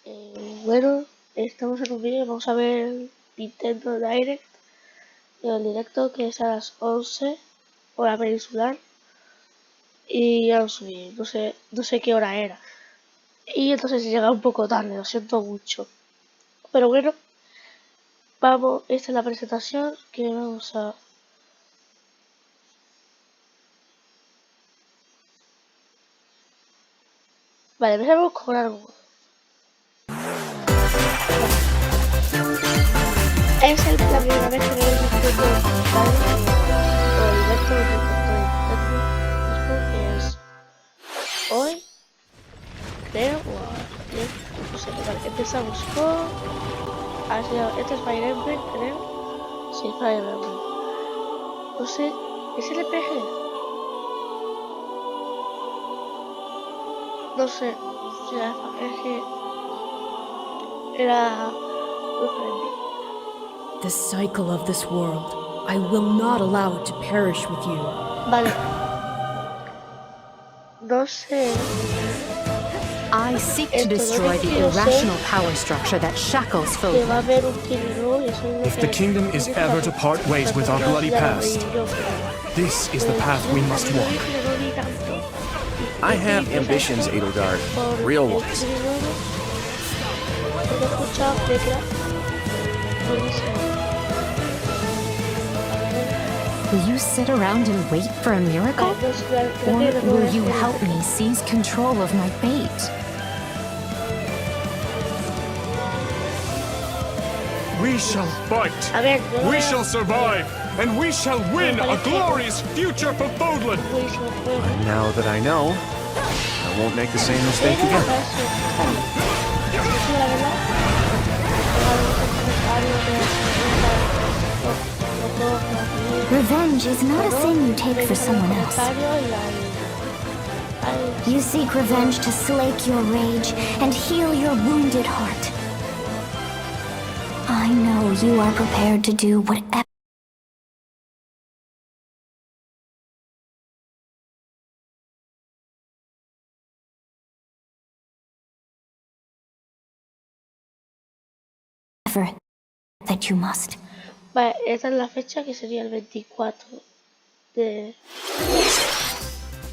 Bueno, estamos en un vídeo y vamos a ver el Nintendo Direct, el directo que es a las 11 hora peninsular, y ya lo subí, no sé qué hora era, y entonces llega un poco tarde, lo siento mucho, pero bueno, vamos, esta es la presentación que vamos a... Vale, empezamos con algo. Es la primera vez que veo un Nintendo Direct o el directo de Nintendo, que es hoy, creo, o ayer, no sé, vale, empezamos con... este es Fire Emblem, creo. Sí, Fire Emblem. No sé, ¿es el RPG? No sé, si era era... The cycle of this world. I will not allow it to perish with you. Vale. No sé. I seek to destroy the irrational power structure that shackles folk. If the kingdom is ever to part ways with our bloody past, this is the path we must walk. I have ambitions, Edelgard. Real ones. Will you sit around and wait for a miracle? Or will you help me seize control of my fate? We shall fight. We shall survive. And we shall win a glorious future for Fodlan. And now that I know, I won't make the same mistake again. Revenge is not a thing you take for someone else. You seek revenge to slake your rage and heal your wounded heart. I know you are prepared to do whatever. That you must. Vale, esta es la fecha que sería el 24 de...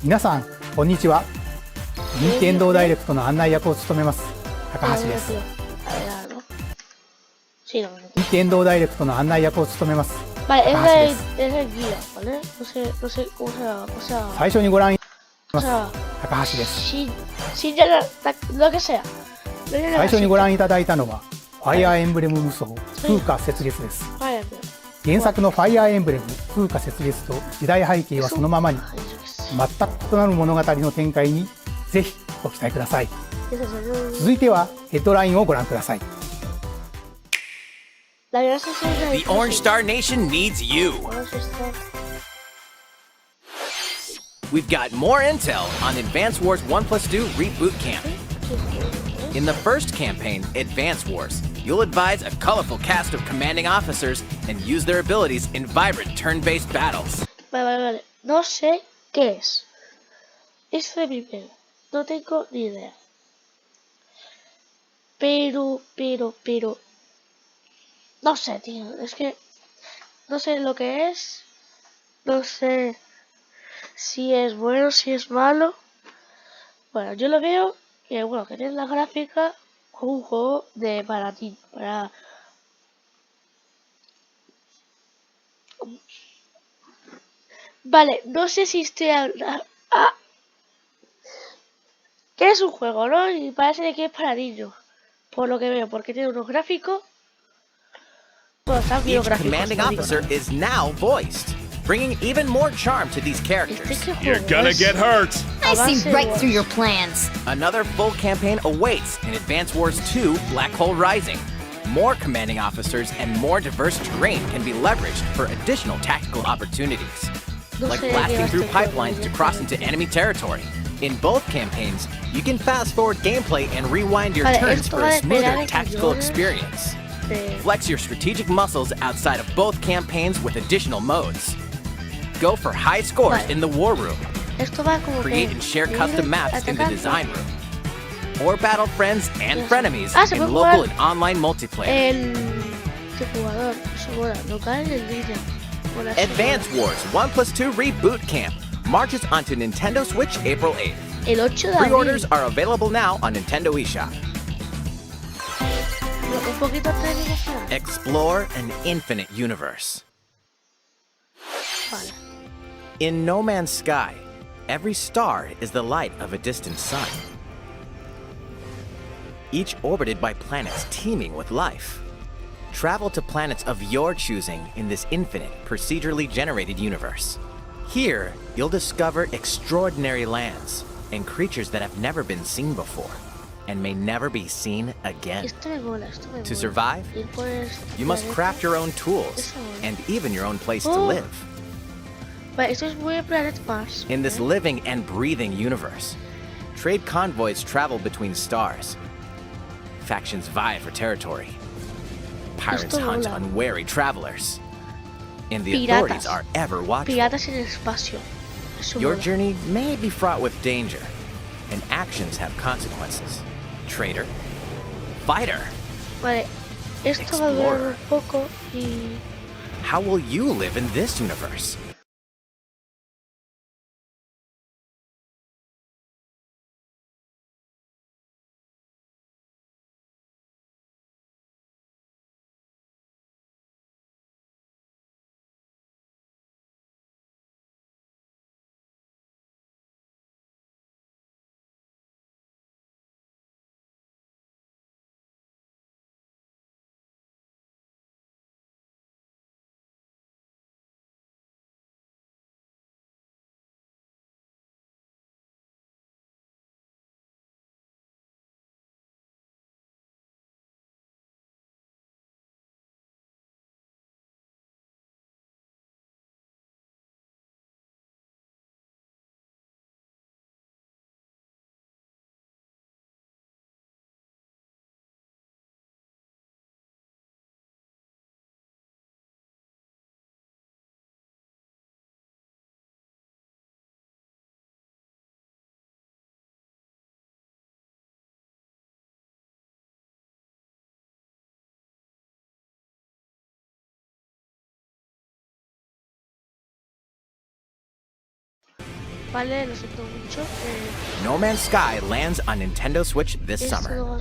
皆さん、こんにちは。任天堂ダイレクトの案内役を務めます高橋です。任天堂ダイレクトの案内役を務めます高橋です。最初にご覧いただきます高橋です。最初にご覧いただいたのはファイアーエンブレム無双風化雪月です。原作のファイアーエンブレム風化雪月と時代背景はそのままに全く異なる物語の展開にぜひご期待ください。続いてはヘッドラインをご覧ください。 The Orange Star Nation needs you. We've got more intel on Advance Wars 1+2 Reboot Camp. In the first campaign, Advance Wars, you'll advise a colorful cast of commanding officers and use their abilities in vibrant turn-based battles. Vale. No sé qué es. Es de primero. No tengo ni idea. Pero... No sé, tío. Es que... No sé lo que es. No sé si es bueno, si es malo. Bueno, yo lo veo que, bueno, que tiene la gráfica como un juego de para ti, para... Vale, no sé si estoy que es un juego, ¿no? Y parece que es para niños, por lo que veo, porque tiene unos gráficos. Bueno, están bien Each gráficos. commanding officer is now voiced, bringing even more charm to these characters. You're gonna get hurt. I see right through your plans. Another full campaign awaits in Advance Wars 2 Black Hole Rising. More commanding officers and more diverse terrain can be leveraged for additional tactical opportunities, like blasting through pipelines to cross into enemy territory. In both campaigns, you can fast-forward gameplay and rewind your turns for a smoother tactical experience. Flex your strategic muscles outside of both campaigns with additional modes. Go for high scores in the War Room. Create and share custom maps in the Design Room. or battle friends and frenemies se puede in local jugar and online multiplayer. en multijugador, bueno, local en línea. Bueno, eso Advance Wars 1+2 Reboot Camp marches onto Nintendo Switch April 8th. el 8 de Pre-orders abril. are available now on Nintendo eShop. Un poquito atrás de Explore an infinite universe. Vale. In No Man's Sky, every star is the light of a distant sun, each orbited by planets teeming with life. Travel to planets of your choosing in this infinite, procedurally generated universe. Here, you'll discover extraordinary lands and creatures that have never been seen before and may never be seen again. Esto me mola, esto me mola. To survive, Ir por este you must planeta. craft your own tools Eso mola. and even your own place to Oh. live. Vale, esto es muy de Planet Mars. In this living and breathing universe, trade convoys travel between stars. Factions vie for territory. Pirates Esto hunt mola. unwary travelers. And the Piratas. authorities are ever watchful. Piratas en el espacio. Eso Your mola. journey may be fraught with danger, and actions have consequences. Traitor, fighter, Vale, esto va a durar un poco y... how will you live in this universe? Vale, lo siento mucho. No Man's Sky lands on Nintendo Switch this Esto summer. luego...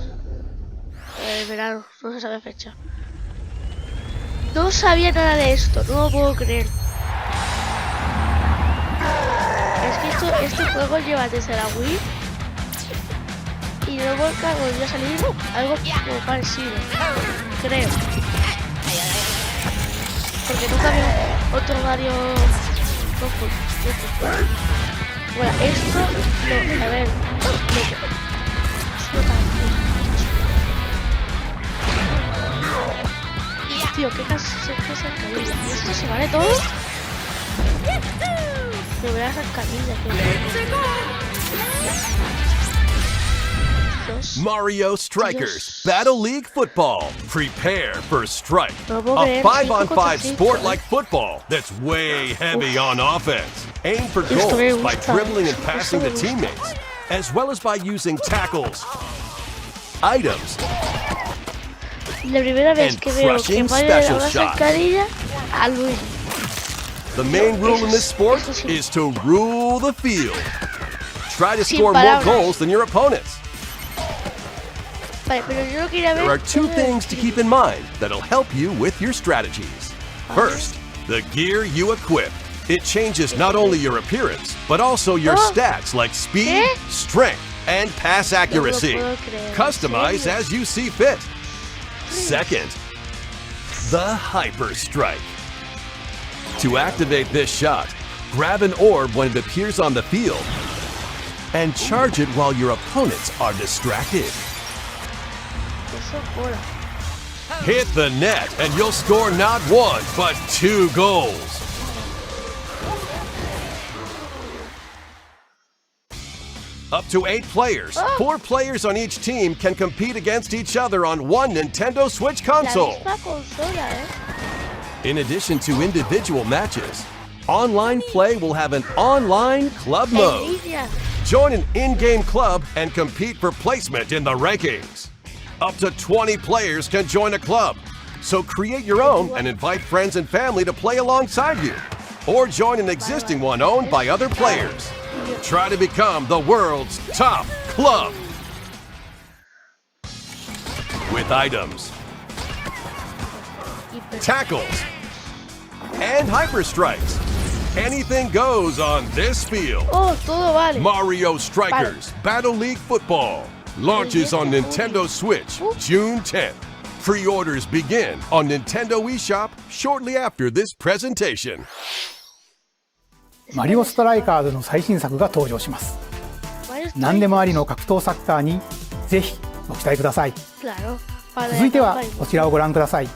verano, no se sabe fecha. No sabía nada de esto, no lo puedo creer. Es que este juego lleva desde la Wii y luego volvió a salir algo como parecido, creo. Porque nunca había otro Mario. Bueno, esto a ver, tío, qué zancadilla. ¿Y esto se vale todo? Me voy a zancadilla, Mario Strikers Battle League Football. Prepare for Strike. No puedo A creer, 5-on-5 5 sport like football that's way heavy on offense. Aim for goals by dribbling and passing to teammates, as well as by using tackles, items, La primera vez and que veo que crushing falla special una shots. zancadilla a Luis. The main rule in this sport Eso sí. is to rule the field. Try to Sin score more palabras. goals than your opponents. Vale, pero yo lo quería ver. There are two things to keep in mind that'll help you with your strategies. First, the gear you equip. It changes not only your appearance, but also your Oh. stats like speed, ¿Qué? strength, and pass accuracy. puedo creer. Customize ¿En serio? as you see fit. Second, the Hyper Strike. To activate this shot, grab an orb when it appears on the field and charge it while your opponents are distracted. Eso mola. Hit the net and you'll score not one, but 2 goals. Up to 8 players. 4 players on each team can compete against each other on one Nintendo Switch La console. misma consola, In addition to individual matches, online play will have an online club En mode. línea. Join an in-game club and compete for placement in the rankings. Up to 20 players can join a club, so create your own and invite friends and family to play alongside you. Or join an existing one owned by other players. Try to become the world's top club. With items, tackles, and hyper strikes. Anything goes on this field. Oh, todo vale. Mario Strikers Battle League Football launches on Nintendo Switch June 10th. Pre-orders begin on Nintendo eShop shortly after this presentation. マリオストライカーズの最新作が登場します。何でもありの格闘サッカーにぜひご期待ください。 Claro, para 続いてはこちらをご覧ください。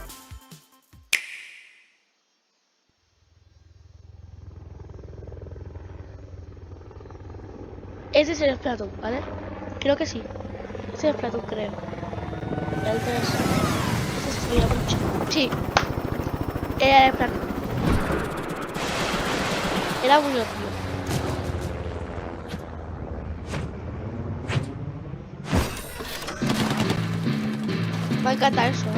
Ese es el Splatoon, ¿vale? Creo que sí. Ese es el Splatoon, creo. El 3. Ese se veía mucho. Sí. Era el Splatoon. Era muy obvio. Me va a encantar eso, ¿eh?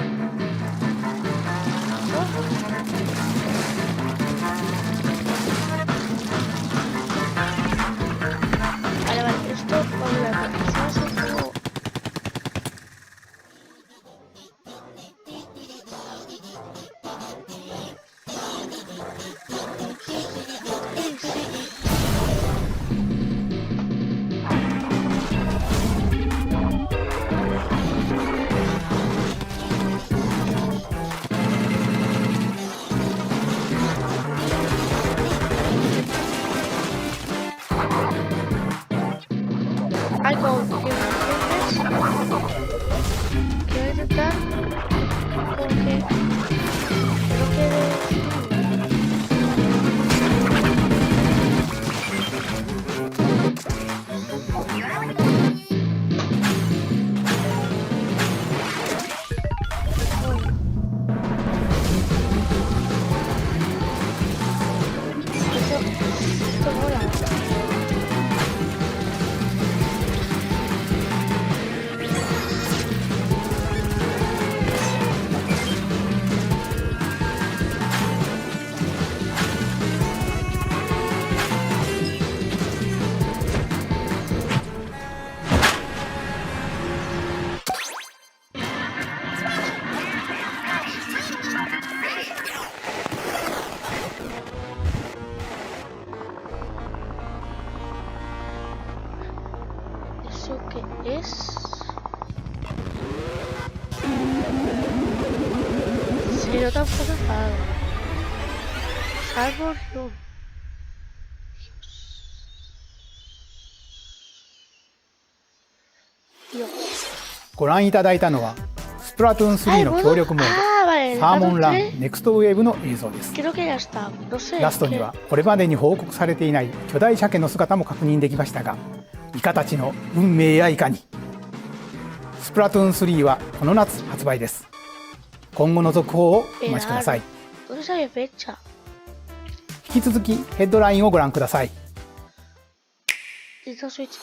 Vale, vale, esto vamos a ver. ¿Sabes cómo? Algo que voy a intentar como que no quede. Esto mola. ¿Eso qué es? Se nota un poco enfadado. Salvo no. Dios. ご覧いただいたのはスプラトゥーン3の協力モード vale, サーモンラン 3. ネクストウェーブの映像です。 Creo que ya está. No sé. ラストにはこれまでに報告されていない巨大鮭の姿も確認できましたが、イカたちの運命やいかに。スプラトゥーン3はこの夏発売です。今後の続報をお待ちください。 No sabe fecha. 引き続きヘッドラインをご覧ください。 Nintendo Switch.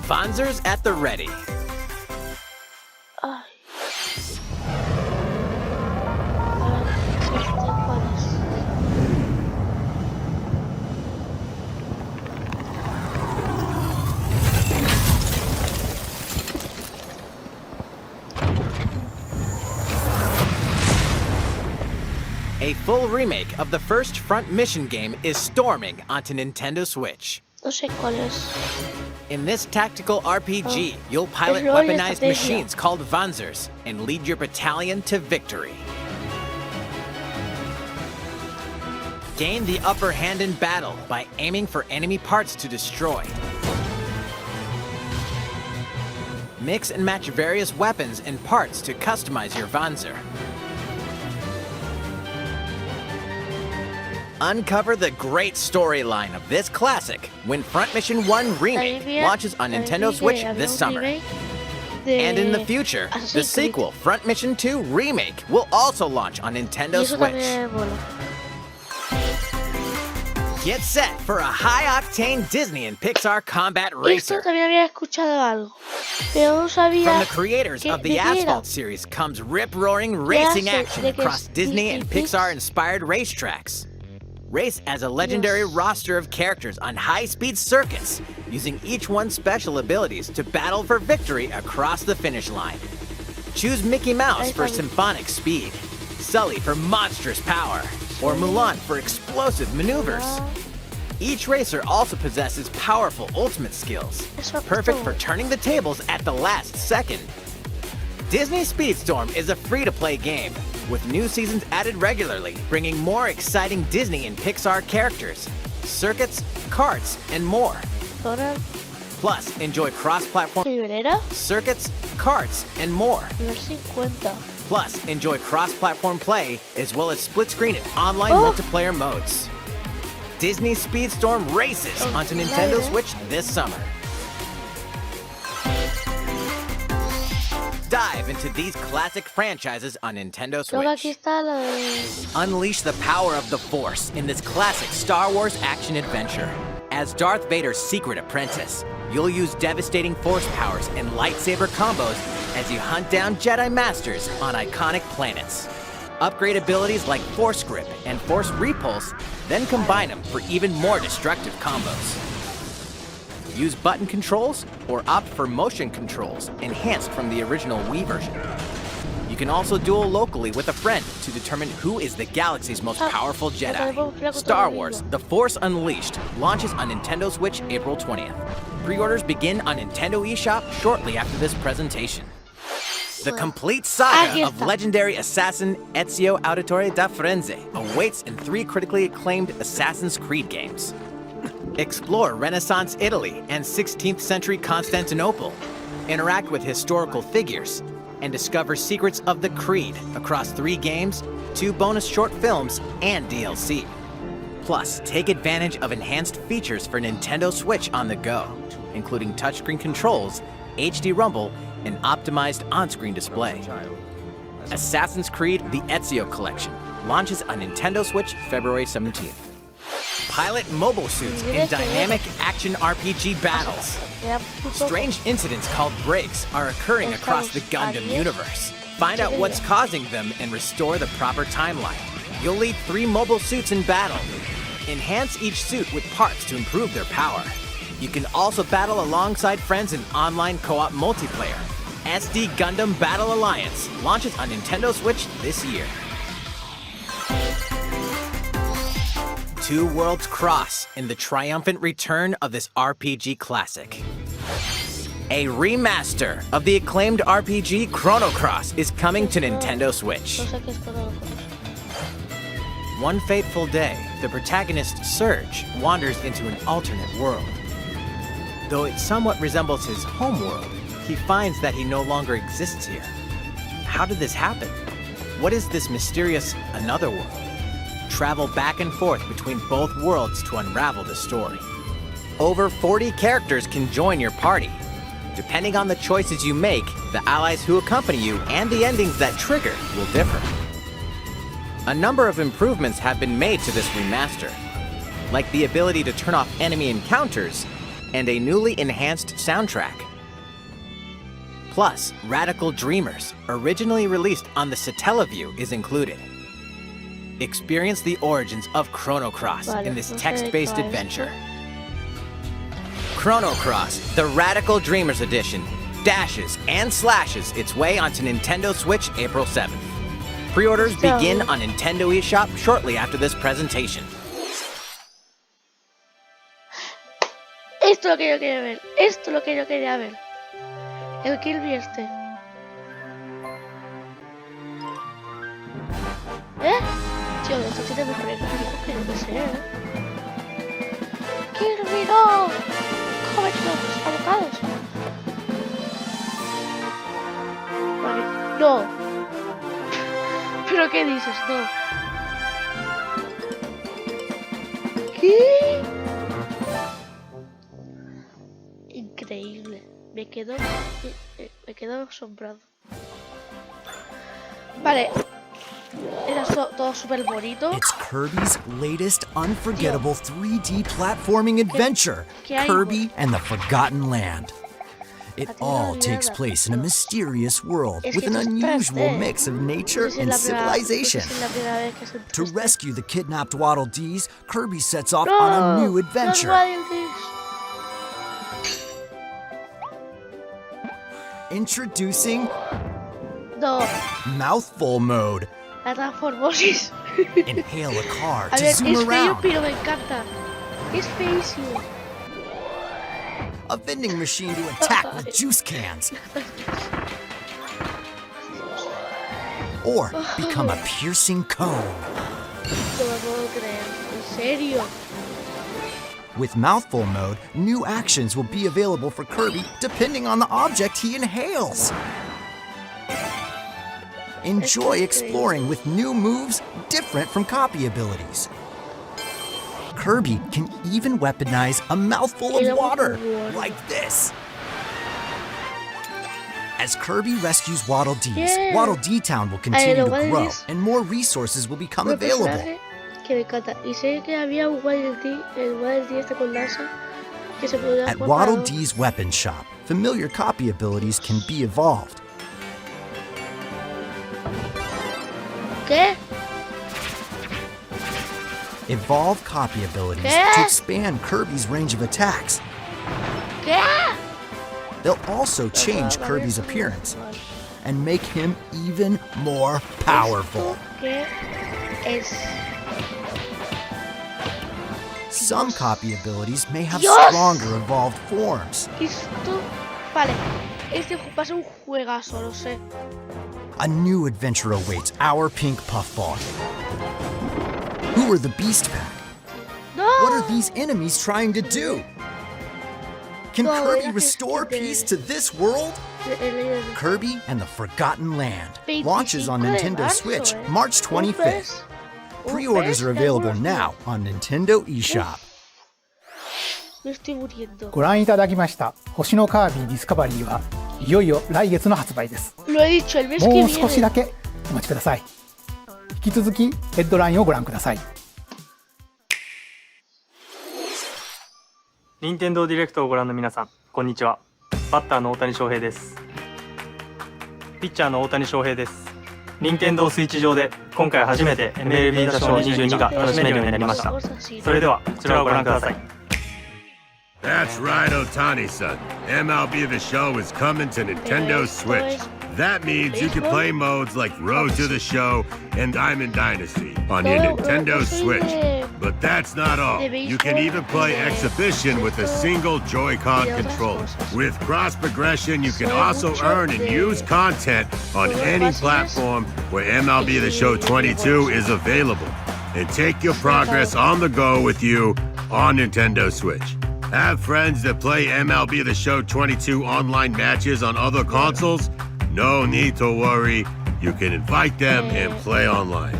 Vanzers at the ready. Ay. A ver, ¿cuál es? A full remake of the first Front Mission game is storming onto Nintendo Switch. No sé cuál es. In this tactical RPG, you'll pilot rol y weaponized estrategia. machines called Vanzers and lead your battalion to victory. Gain the upper hand in battle by aiming for enemy parts to destroy. Mix and match various weapons and parts to customize your Vanzer. Uncover the great storyline of this classic when Front Mission 1 Remake launches on Nintendo Switch this summer. And in the future, the sequel, Front Mission 2 Remake, will also launch on Nintendo Switch. Get set for a high-octane Disney and Pixar combat Esto racer. también había escuchado algo, pero no sabía From the creators of de the qué era. Asphalt series comes rip-roaring racing hace action de que across es Disney and Disney Pixar-inspired racetracks. Race as a legendary roster of characters on high-speed circuits, using each one's special abilities to battle for victory across the finish line. Choose Mickey Mouse for symphonic speed, Sully for monstrous power, or Mulan for explosive maneuvers. Each racer also possesses powerful ultimate skills, perfect for turning the tables at the last second. Disney Speedstorm is a free-to-play game, with new seasons added regularly, bringing more exciting Disney and Pixar characters, circuits, karts, and more. Ahora, Plus, enjoy cross-platform ¿libera? circuits, karts, and more. Nivel 50. Plus, enjoy cross-platform play, as well as split-screen and online Oh. multiplayer modes. Disney Speedstorm races onto Nintendo Switch this summer. Dive into these classic franchises on Nintendo Luego aquí Switch. está la de... Unleash the power of the Force in this classic Star Wars action adventure. As Darth Vader's secret apprentice, you'll use devastating Force powers and lightsaber combos as you hunt down Jedi Masters on iconic planets. Upgrade abilities like Force Grip and Force Repulse, then combine them for even more destructive combos. Use button controls or opt for motion controls, enhanced from the original Wii version. You can also duel locally with a friend to determine who is the galaxy's most powerful Jedi. Star Wars: The Force Unleashed launches on Nintendo Switch April 20th. Pre-orders begin on Nintendo eShop shortly after this presentation. The complete saga of legendary assassin Ezio Auditore da Firenze awaits in 3 critically acclaimed Assassin's Creed games. Explore Renaissance Italy and 16th century Constantinople. Interact with historical figures and discover secrets of the Creed across 3 games, 2 bonus short films, and DLC. Plus, take advantage of enhanced features for Nintendo Switch on the go, including touchscreen controls, HD Rumble, and optimized on-screen display. Assassin's Creed: The Ezio Collection launches on Nintendo Switch February 17th. Pilot mobile suits in dynamic action RPG battles. Strange incidents called breaks are occurring across the Gundam universe. Find out what's causing them and restore the proper timeline. You'll lead 3 mobile suits in battle. Enhance each suit with parts to improve their power. You can also battle alongside friends in online co-op multiplayer. SD Gundam Battle Alliance launches on Nintendo Switch this year. 2 worlds cross in the triumphant return of this RPG classic. A remaster of the acclaimed RPG Chrono Cross is coming to Nintendo Switch. No sé qué es Chrono Cross. One fateful day, the protagonist Surge wanders into an alternate world. Though it somewhat resembles his home world, he finds that he no longer exists here. How did this happen? What is this mysterious another world? Travel back and forth between both worlds to unravel the story. Over 40 characters can join your party. Depending on the choices you make, the allies who accompany you and the endings that trigger will differ. A number of improvements have been made to this remaster, like the ability to turn off enemy encounters and a newly enhanced soundtrack. Plus, Radical Dreamers, originally released on the Satellaview, is included. Experience the origins of Chrono Cross in this text-based adventure. Chrono Cross, the Radical Dreamers Edition, dashes and slashes its way onto Nintendo Switch April 7th. Pre-orders begin on Nintendo eShop shortly after this presentation. Esto es lo que yo quería ver. Esto es lo que yo quería ver. El Kirby este. Tío, esto tiene mejores gráficos que yo que sé, Kirby, no. Cómete los abocados. Vale, no. ¿Pero qué dices? No. ¿Qué? Increíble. Me quedo asombrado. Vale. Era todo súper bonito. It's Kirby's latest unforgettable 3D platforming adventure, ¿Qué hay? Kirby and the Forgotten Land. It all takes place in a mysterious world Es with que an esto es unusual 3D. mix of nature Esa es and la civilization. esa es la primera vez que es un To 3D. rescue the kidnapped Waddle Dees, Kirby sets off No, on a new los adventure. Wild Dees. Introducing No, Mouthful Mode. la transformosis. Inhale a car A to ver, zoom es feo, around. pero me encanta. Es feísimo. A vending machine to attack with juice cans. Or become a piercing cone. No me puedo creer. ¿En serio? With Mouthful Mode, new actions will be available for Kirby depending on the object he inhales. Enjoy exploring with new moves different from copy abilities. Kirby can even weaponize a mouthful of water, like this. As Kirby rescues Waddle Dees, Yeah. Waddle Dee Town will continue to Waddle grow, Dees. and more resources will become Un available. personaje que me encanta. Y sé que había un Wild Dee, el Wild Dee este con lanza, que se podía At jugar Waddle para Dee's weapon shop, familiar copy abilities can be evolved. ¿Qué? Evolve copy abilities ¿Qué? to expand Kirby's range of attacks. ¿Qué? They'll also change Kirby's appearance and make him even more powerful. ¿Qué es? Some copy abilities may have Dios. stronger evolved forms. Esto... Vale. Este va a ser un juegazo, lo sé. A new adventure awaits our pink puffball. Who are the Beast Pack? ¡No! What are these enemies trying to do? Can No, Kirby era que restore este- peace to this world? Kirby and the Forgotten Land launches on 25 de Nintendo marzo, Switch eh. March 25th. Pre-orders are available now on Nintendo eShop. Me estoy muriendo. ご覧いただきました星のカービィディスカバリーはいよいよ来月の発売です。 Lo he dicho, el mes que もう viene. 少しだけお待ちください。引き続きヘッドラインをご覧ください。任天堂ディレクトをご覧の皆さん、こんにちは。バッターの大谷翔平です。ピッチャーの大谷翔平です。任天堂スイッチ上で今回初めて MLB 打賞22が楽しめるようになりました。それではこちらをご覧ください。 That's right, Otani-san. MLB The Show is coming to Nintendo Switch. That means you can play modes like Road to the Show and Diamond Dynasty on your Nintendo Switch. But that's not all. You can even play Exhibition with a single Joy-Con controller. With cross progression, you can also earn and use content on any platform where MLB The Show 22 is available. And take your progress on the go with you on Nintendo Switch. Have friends that play MLB The Show 22 online matches on other consoles? No need to worry. You can invite them and play online.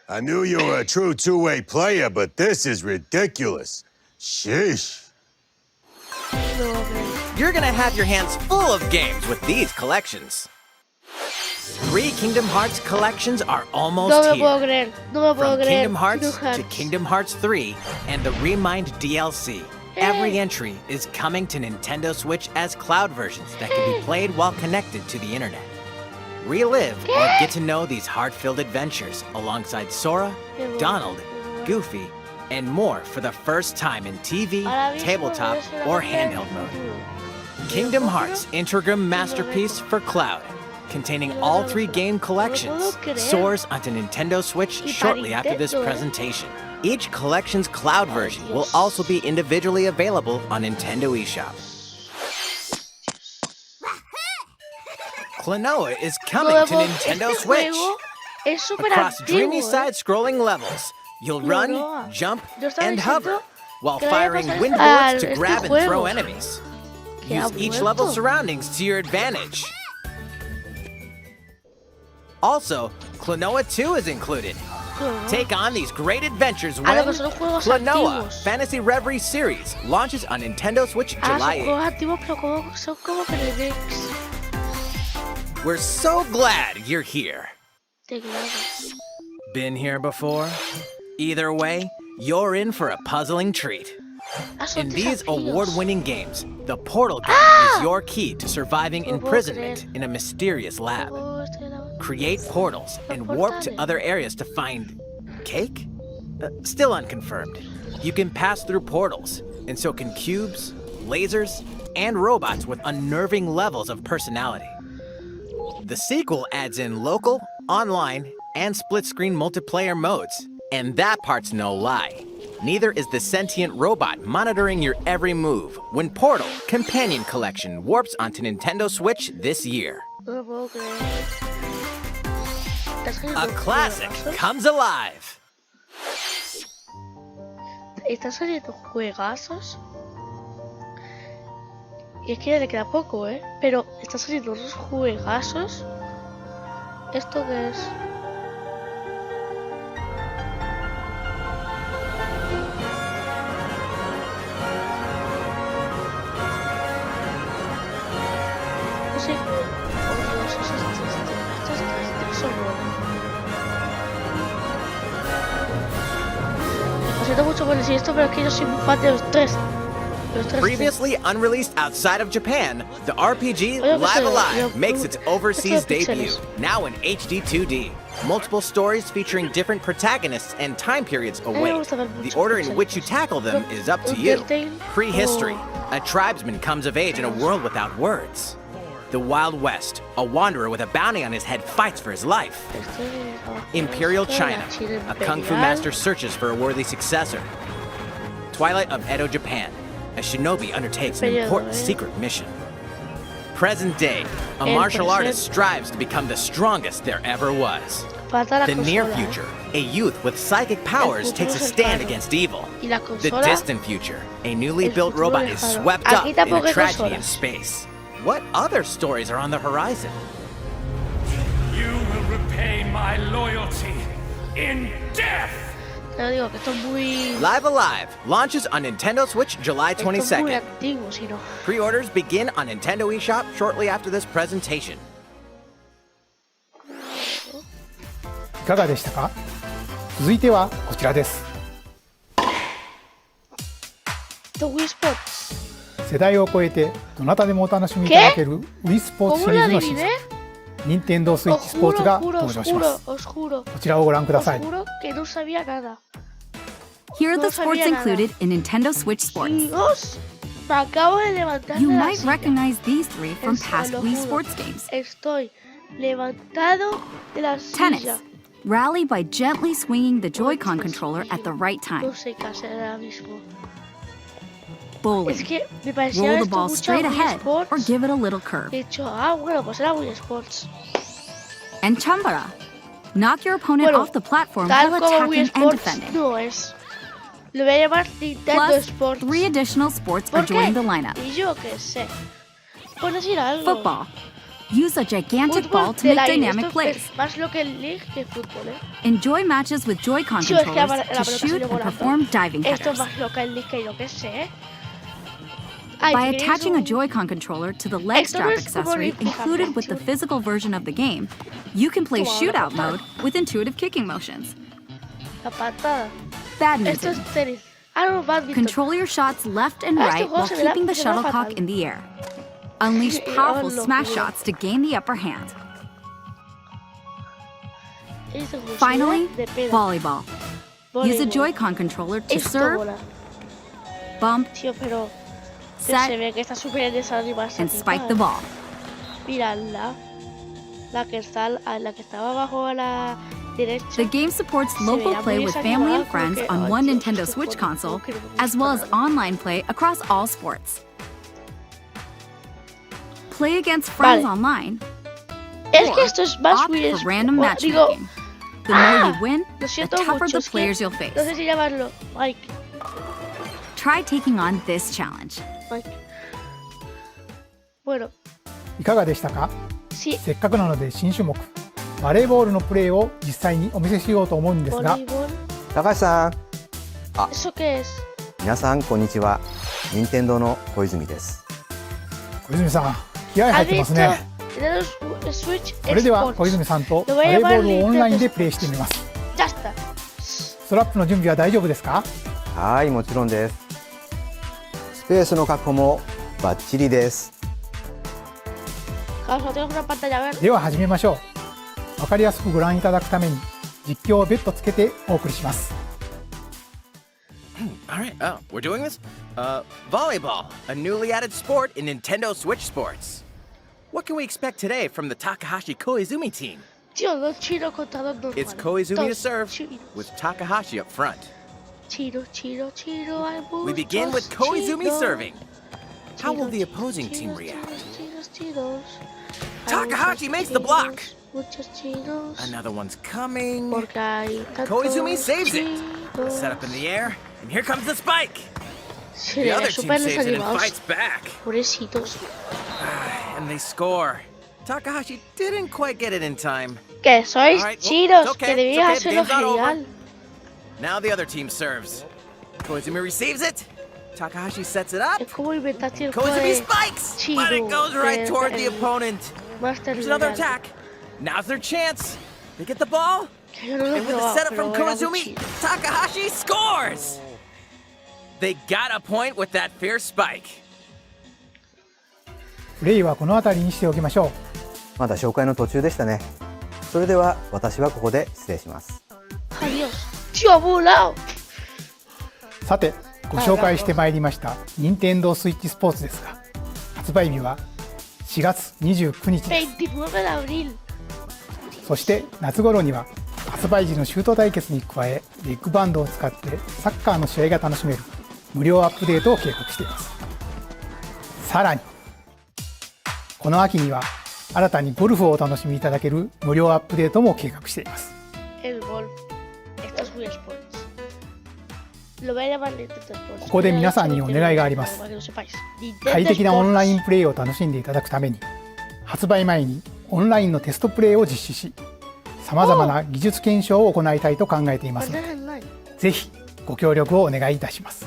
I knew you were a true two-way player, but this is ridiculous. Sheesh. You're gonna have your hands full of games with these collections. 3 Kingdom Hearts collections are almost No me puedo here. creer. No me puedo From creer. Kingdom Hearts to Kingdom Hearts 3 and the Remind DLC. Every entry is coming to Nintendo Switch as cloud versions that can be played while connected to the internet. Relive or get to know these heart-filled adventures alongside Sora, Donald, Goofy, and more for the first time in TV, tabletop, or handheld mode. Kingdom Hearts Integrum Masterpiece for Cloud, containing all 3 game collections, soars onto Nintendo Switch shortly after this presentation. Each collection's cloud version will also be individually available on Nintendo eShop. Klonoa is coming to Nintendo Switch. Across dreamy side-scrolling levels, you'll run, jump, and hover, while firing wind bullets to grab and throw enemies. Use each level's surroundings to your advantage. Also, Klonoa 2 is included. Take on these great adventures Ah, when no, que son juegos Klonoa antiguos. Fantasy Reverie Series launches on Nintendo Switch Ah, son July 8th. juegos antiguos, pero son como remix. We're so glad you're here. Teclados. Been here before? Either way, you're in for a puzzling treat. Ah, son In these desafíos. award-winning games, the Portal game is your key to surviving No puedo imprisonment creer. in a mysterious lab. Oh, estoy grabando. Create portals and warp to other areas to find cake? Still unconfirmed. You can pass through portals, and so can cubes, lasers, and robots with unnerving levels of personality. The sequel adds in local, online, and split-screen multiplayer modes. And that part's no lie. Neither is the sentient robot monitoring your every move when Portal Companion Collection warps onto Nintendo Switch this year. No lo puedo creer. ¿Estás saliendo A classic juegazos? comes alive. Están saliendo juegazos. Y es que ya le queda poco, ¿eh? Pero están saliendo unos juegazos. ¿Esto qué es? No sé. Oh Dios, esto es bueno. Lo siento mucho por decir esto, pero es que yo soy muy fan de los tres. Previously unreleased outside of Japan, the RPG Oye, Live pero- Alive yo- makes its overseas esto de debut, pixeles. now in HD 2D. Multiple stories featuring different protagonists and time periods me await. gusta ver The muchos order in pixeles. which you tackle them is up to Un you. Telltale Prehistory. o- A tribesman comes of age in a world without words. The Wild West. A wanderer with a bounty on his head fights for his life. Imperial China. A kung fu master searches for a worthy successor. Twilight of Edo, Japan. A shinobi undertakes an Periodo, important eh. secret mission. Present day. A El martial presente. artist strives to become the strongest there ever was. Falta la The near consola, ¿eh? future. A youth with psychic powers takes a futuro stand cercano. against evil. Y la The consola. distant future. A newly El built futuro robot is lejano. swept Aquí up in tampoco a hay tragedy in consolas. space. What other stories are on the horizon? You will repay my loyalty in death! Te lo digo que esto es muy. Live Alive launches on Nintendo Switch July Esto es muy 22nd. antiguo, si no. Pre-orders begin on Nintendo eShop shortly after this presentation. いかがでしたか？続いてはこちらです。 Esto es Wii Sports. 世代を超えてどなたでもお楽しみいただける Wii スポーツシ ¿Cómo リー lo ズの新 adiviné? 作任天堂スイッ Os チスポーツ juro, が juro, 登 os 場しま juro, す。 os juro. こちらをご覧くだ Os さい。 juro que no sabía nada. Here are No the sports sabía nada. included in Nintendo Switch Sports. Dios, me acabo de levantar You de la might silla. recognize these three from Te past lo Wii juro. Sports games. Estoy levantado de la Tennis. silla. Rally by gently swinging the Joy-Con controller at the right time. No sé qué hacer ahora mismo. Bowling. Es que me parecía Roll the esto ball mucho a straight Wii ahead or Sports. give it a little curve. He dicho, bueno, pues era Wii Sports. And Chambara. Knock your opponent Bueno, off the platform tal while como Wii attacking and Sports defending. no es. Lo voy a llamar Nintendo Plus, Sports. 3 additional sports are ¿Por qué? joining the lineup. Y yo qué sé. Por decir algo. Football. Use a gigantic Fútbol ball to del make aire. dynamic Esto plays. es más lo que el League que fútbol, ¿eh? Enjoy matches with Joy-Con Sí, es que la controllers pelota to salió shoot and volando. perform diving Esto es headers. más lo que el League que yo qué sé, ¿eh? Ay, By si queréis attaching a un- Joy-Con controller to the leg Esto no strap es como accessory included with the physical version of the game, you can play Como shootout ahora. mode with intuitive kicking motions. La patada. Esto Badminton. es tenis. Ah, no, badminton. Control your shots left and Ah, este right juego while se me da- keeping the se me da shuttlecock fatal. in the air. Unleash Sí, powerful lo smash juro. shots to gain the upper hand. Es exclusivo Finally, de pelo. volleyball. Use a Voleibol. Joy-Con controller to Esto serve, mola. bump, Tío, pero se set, ve que está súper desanimada esta and tipa, spike ¿eh? the ball. Mírala. La que estaba abajo a la derecha. The game supports Se local veía play muy with family and desanimada, como friends que, on ay, one Dios, Nintendo esto Switch pone- console, creo que no me as well as gusta. online play across all sports. Play against friends Vale. online, Es or que esto es más opt Wii for random Sports. Digo, matchmaking. The more you win, lo the siento tougher mucho, the es que players you'll face. no sé si llamarlo Mike. Try taking on this challenge. Mike. Bueno, いかがでしたか？sí. せっかくなので新種目バレーボールのプレーを実際にお見せしようと思うんですが、 voleibol. 高橋さん、 ¿Eso qué es? 皆さんこんにちは。任天堂の小泉です。小泉さん、気合入ってますね。 Switch それでは Sports. 小泉さんとバレーボールをオンラインでプレイしてみます。 Ya está. ストラップの準備は大丈夫ですか？はい、もちろんです。スペースの確保もバッチリです。 Carlos, tengo una pantalla verde. では始めましょう。わかりやすくご覧いただくために実況を別途つけてお送りします。 Alright, oh, we're doing this? Volleyball, a newly added sport in Nintendo Switch Sports. What can we expect today from the Takahashi Koizumi team? Tío, dos chiros contra dos normales. It's Koizumi to Dos serve, chiros. with Takahashi up front. Chiro, chiro, chiro, hay We begin with muchos Koizumi chiros. serving. How will the Chiros, opposing chiros, team chiros, react? chiros, chiros. Hay Takahashi muchos makes the chiros, block. Muchos chiros. Another one's coming. Porque hay tantos Koizumi saves it. chiros. Set up in the air, and here comes the spike. Sí, The other team súper saves it and desanimados. fights back. Pobrecitos. And they score. Takahashi didn't quite get it in time. ¿Qué? ¿Sois All right, well, chiros? it's okay, Que debías it's okay, hacerlo the game's not over. genial. Now the other team serves. Koizumi receives it. Takahashi sets it up. Es como inventaste el juego Koizumi de spikes, chiro. but it goes right toward the el opponent. Master There's another Legal. attack. Now's their chance. They get the ball, Que yo no lo he and with the probado, setup from pero era muy Koizumi, chido. Takahashi scores. They got a point with that fierce spike. プレイはこの辺りにしておきましょう。まだ紹介の途中でしたね。それでは私はここで失礼します。 Adiós. Tío, ha volado. さて、ご紹介してまいりました任天堂スイッチスポーツですが、発売日は4月29日です。 29 de abril. そして夏頃には発売時のシュート対決に加え、ビッグバンドを使ってサッカーの試合が楽しめる無料アップデートを計画しています。さらにこの秋には新たにゴルフをお楽しみいただける無料アップデートも計画しています。 El golf. Esto es Wii Sports. Lo voy a llamar Nintendo Sports. ここで皆さんにお願いがあります。 Para que lo sepáis. 快適なオンラインプレイを楽しんでいただくために、発売前にオンラインのテストプレイを実施し、さまざまな技術検証を行いたいと考えていますので、ぜひご協力をお願いいたします。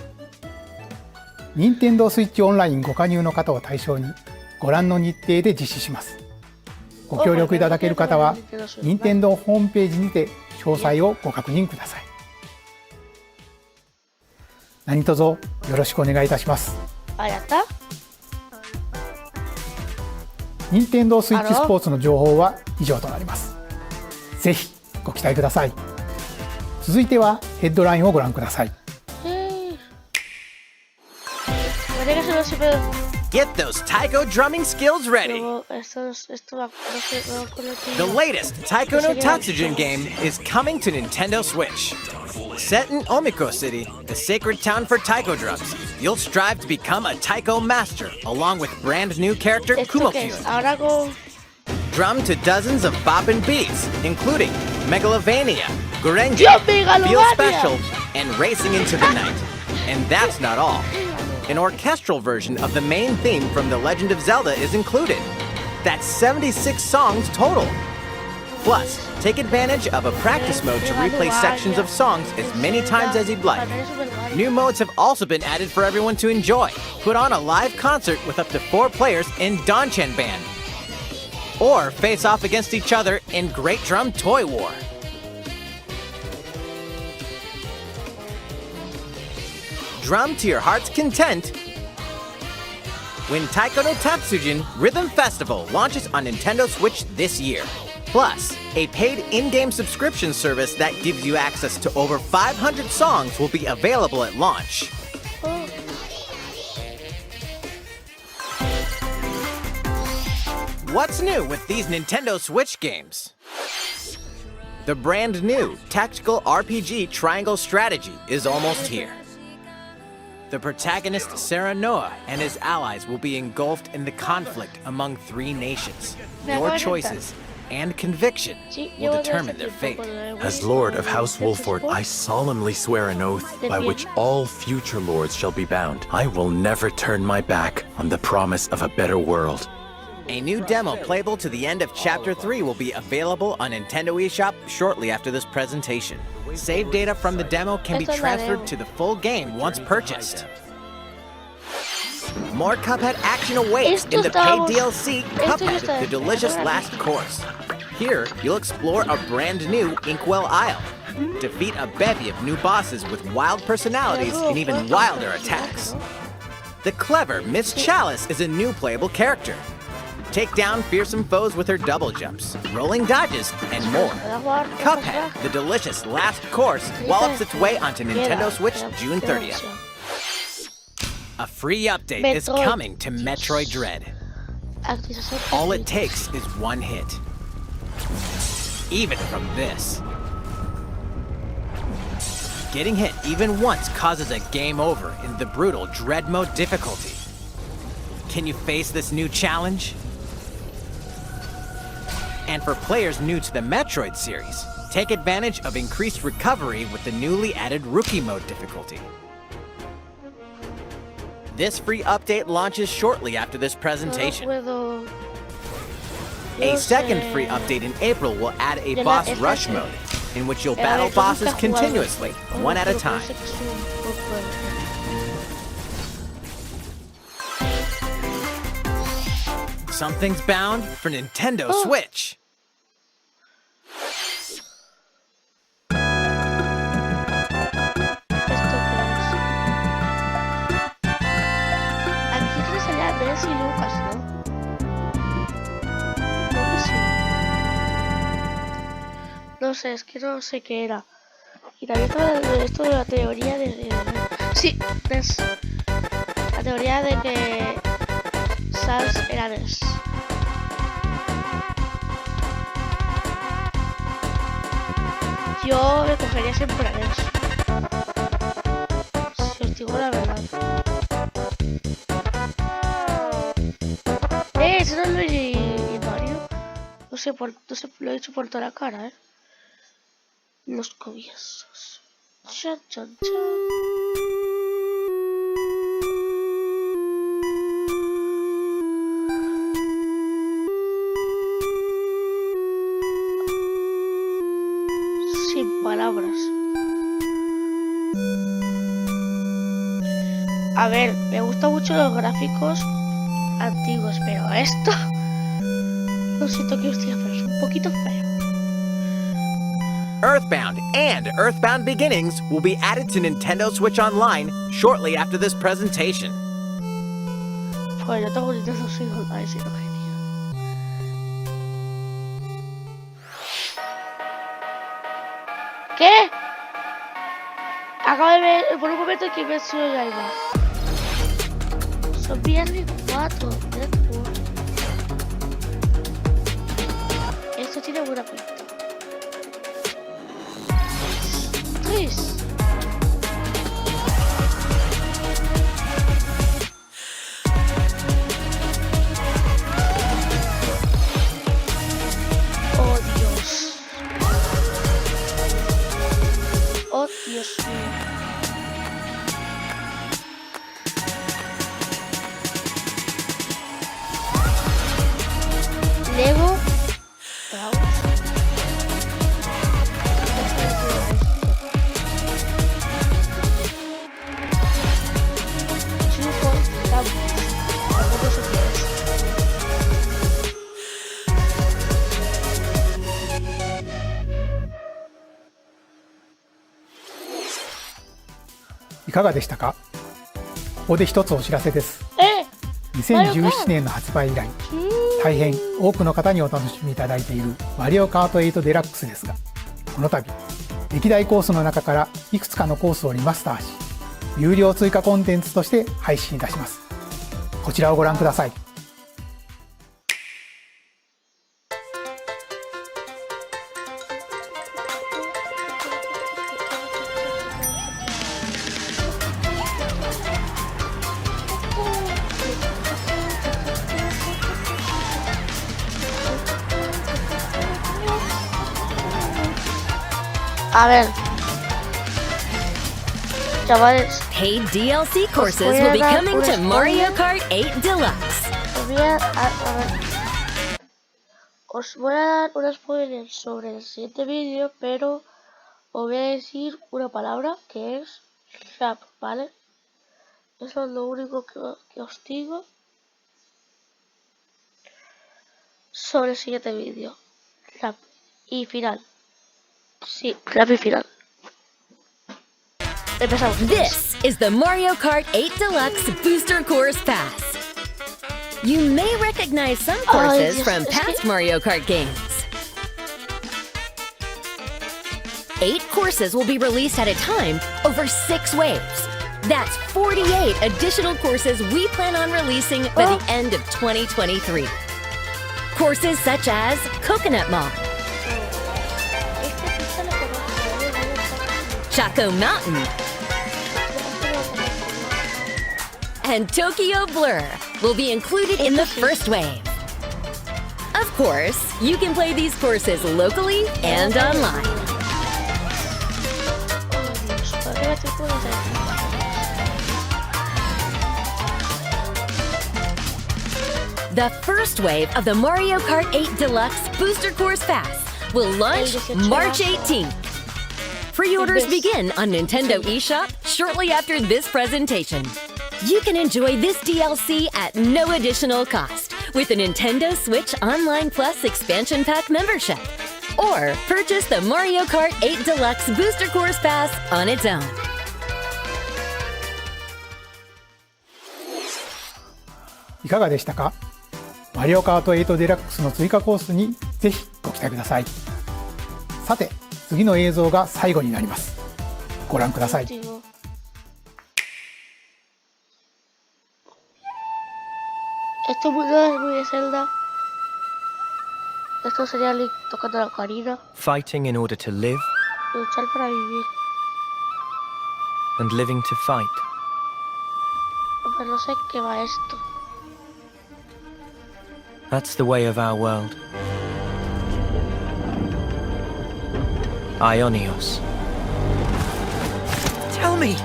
任天堂スイッチオンラインご加入の方を対象にご覧の日程で実施します。ご協力いただける方は任天堂ホームページにて詳細をご確認ください。何卒よろしくお願いいたします。 Ah, ya está. 任天堂スイッチスポーツの情報は以上となります。ぜひご期待ください。続いてはヘッドラインをご覧ください。 Parece que se lo siempre. Get those taiko drumming skills ready. Luego, esto va con el The latest Taiko no Tatsujin game is coming to Nintendo Switch. Set in Omiko City, the sacred town for taiko drums, you'll strive to become a taiko master, along with brand new character ¿Esto qué es? Kumo-kyun. Ahora con. Drum to dozens of boppin' beats, including Megalovania, Gurenji, Dios, Feel Megalovania! Special, and Racing into the Night. And that's not all. An orchestral version of the main theme from The Legend of Zelda is included. That's 76 songs total. Plus, take advantage of a practice mode to replay sections of songs as many times as you'd like. New modes have also been added for everyone to enjoy. Put on a live concert with up to 4 players in Danchan Band. Or face off against each other in Great Drum Toy War. Drum to your heart's content when Taiko no Tatsujin Rhythm Festival launches on Nintendo Switch this year. Plus, a paid in-game subscription service that gives you access to over 500 songs will be available at launch. What's new with these Nintendo Switch games? The brand new tactical RPG Triangle Strategy is almost here. The protagonist Sarah Noah and his allies will be engulfed in the conflict among 3 nations. Your choices and conviction will determine their fate. As Lord of House Wolford, I solemnly swear an oath by which all future lords shall be bound. I will never turn my back on the promise of a better world. A new demo playable to the end of Chapter 3 will be available on Nintendo eShop shortly after this presentation. Save data from the demo can be transferred to the full game once purchased. More Cuphead action awaits in the paid DLC, Cuphead, The Delicious Last Course. Here, you'll explore a brand new Inkwell Isle. Defeat a bevy of new bosses with wild personalities and even wilder attacks. The clever Miss Chalice is a new playable character. Take down fearsome foes with her double jumps, rolling dodges, and more. Cuphead, The Delicious Last Course, wallops its way onto Nintendo Switch June 30th. A free update is coming to Metroid Dread. All it takes is one hit. Even from this. Getting hit even once causes a game over in the brutal Dread Mode difficulty. Can you face this new challenge? And for players new to the Metroid series, take advantage of increased recovery with the newly added Rookie Mode difficulty. This free update launches shortly after this presentation. A second free update in April will add a boss rush mode, in which you'll battle bosses continuously, one at a time. Something's bound for Nintendo Switch. Y Lucas, ¿no? Creo que sí. No sé, es que no sé qué era. Y también esto de la teoría de... Sí, es la teoría de que Sans era NES. Yo me cogería siempre a NES. Si os digo la verdad. Eso no lo he Mario. No sé, lo he hecho por toda la cara, Los comienzos. Chan, chan, chan. Sin palabras. A ver, me gustan mucho los gráficos antiguos, pero esto no siento que os diga, pero es un poquito feo. Earthbound and Earthbound Beginnings will be added to Nintendo Switch Online shortly after this presentation. Pues yo tengo Nintendo Switch Online, si no genial. ¿Qué? Acabo de ver por un momento que me suena ya iba. Son viernes 4, Network. Esto tiene buena pinta. 3. Oh Dios. Oh Dios mío. Legoいかがでしたか？ここで一つお知らせです。2017年の発売以来、大変多くの方にお楽しみいただいているマリオカート8デラックスですが、この度歴代コースの中からいくつかのコースをリマスターし、有料追加コンテンツとして配信いたします。こちらをご覧ください。A ver, chavales. Paid DLC courses will be coming to Mario Kart 8 Deluxe. Os voy a dar un spoiler sobre el siguiente vídeo, pero os voy a decir una palabra que es rap, ¿vale? Eso es lo único que os digo sobre el siguiente vídeo. Rap y final. Sí, rap y final. Empezamos. This is the Mario Kart 8 Deluxe Booster Course Pass. You may recognize some courses from past Mario Kart games. 8 courses will be released at a time over 6 waves. That's 48 additional courses we plan on releasing by the end of 2023. Courses such as Coconut Mall, Chaco Mountain, and Tokyo Blur will be included in the first wave. Of course, you can play these courses locally and online. The first wave of the Mario Kart 8 Deluxe Booster Course Pass will launch March 18th. Pre-orders begin on Nintendo eShop shortly after this presentation. You can enjoy this DLC at no additional cost with a Nintendo Switch Online Plus Expansion Pack membership, or purchase the Mario Kart 8 Deluxe Booster Course Pass on its own. いかがでしたか？マリオカート8デラックスの追加コースにぜひご期待ください。さて、次の映像が最後になります。ご覧ください。Esto no es muy de Zelda. Esto sería Link tocando la ocarina. Fighting in order to live. Luchar para vivir. And living to fight. Pero no sé qué va esto. That's the way of our world. Ionios. Tell me,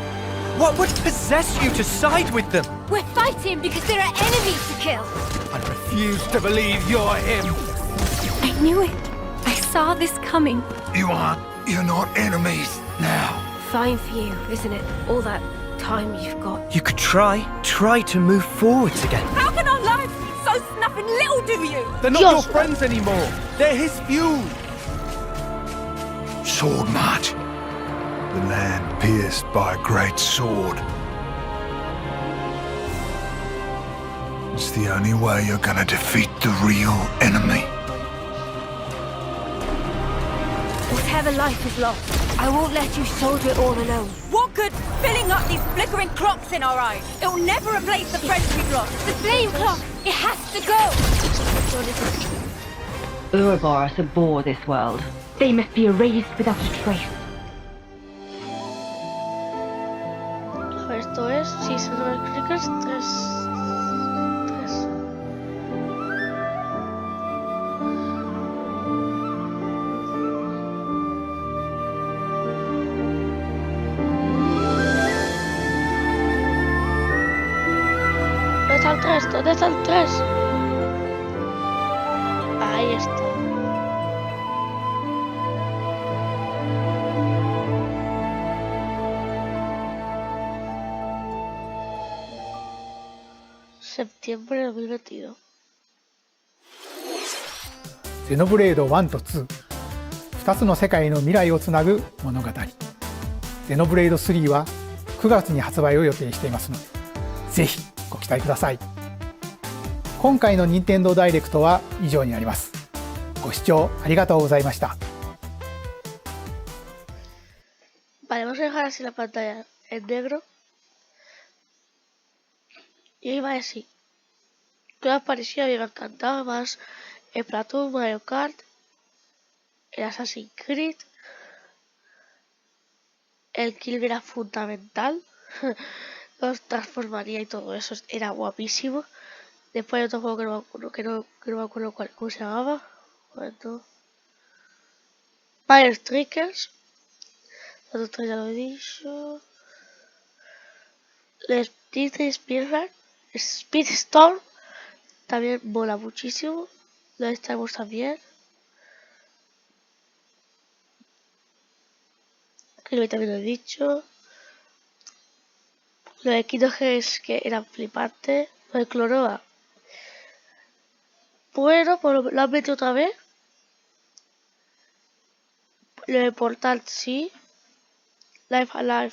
what would possess you to side with them? We're fighting because there are enemies to kill. I refuse to believe you're him. I knew it. I saw this coming. You're not enemies now. Fine for you, isn't it? All that time you've got. You could try to move forwards again. How can our lives be so snuffing little to you? They're not your friends anymore. They're his fuel. Sword march. The land pierced by a great sword. It's the only way you're gonna defeat the real enemy. Whatever life is lost, I won't let you soldier it all alone. What good filling up these flickering clocks in our eyes? It'll never replace the friends we've lost. The flame clock, it has to go! Ouroboros abhor this world. They must be erased without a trace. Esto es, si se lo explicas, 3. ¿Dónde está el 3? Ahí está. Septiembre de 2022. ゼノブレード1と2、2つの世界の未来をつなぐ物語。ゼノブレード3は9月に発売を予定していますので、ぜひご期待ください。今回の任天堂ダイレクトは以上になります。ご視聴ありがとうございました。Vale, vamos a dejar así la pantalla en negro. Y iba a decir, ¿qué os parecía? A mí me ha encantado más el Platoon, Mario Kart, el Assassin's Creed, el Kill era fundamental, los transformaría y todo eso, era guapísimo. Después hay otro juego que no me acuerdo cómo se llamaba. Bueno, Fire Strikers, los otros ya lo he dicho. Speedstorm, también mola muchísimo. Lo estamos también. Creo que también lo he dicho. Lo de Kinoges que era flipante. Lo de Cloroa. Bueno, pues lo han metido otra vez. Lo de Portal sí. Life Alive.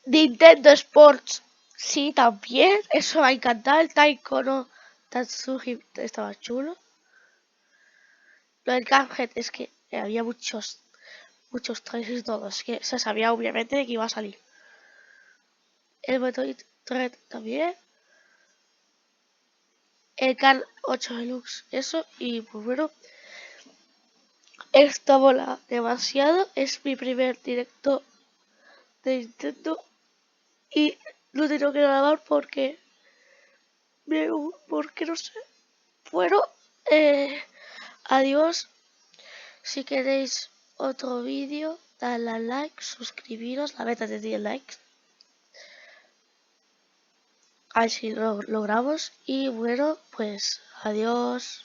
Nintendo Sports sí también. Eso me ha encantado. El Taiko no Tatsuji estaba chulo. Lo del Cuphead es que había muchos trailers y todos. Que se sabía obviamente de que iba a salir. El Metroid Dread también. El Car 8 Deluxe. Eso. Y pues bueno. Esta mola demasiado. Es mi primer directo de Nintendo. Y lo tengo que grabar porque no sé. Bueno, adiós. Si queréis otro vídeo, dale a like, suscribiros. La meta de 10 likes. A ver si lo logramos. Y bueno, pues adiós.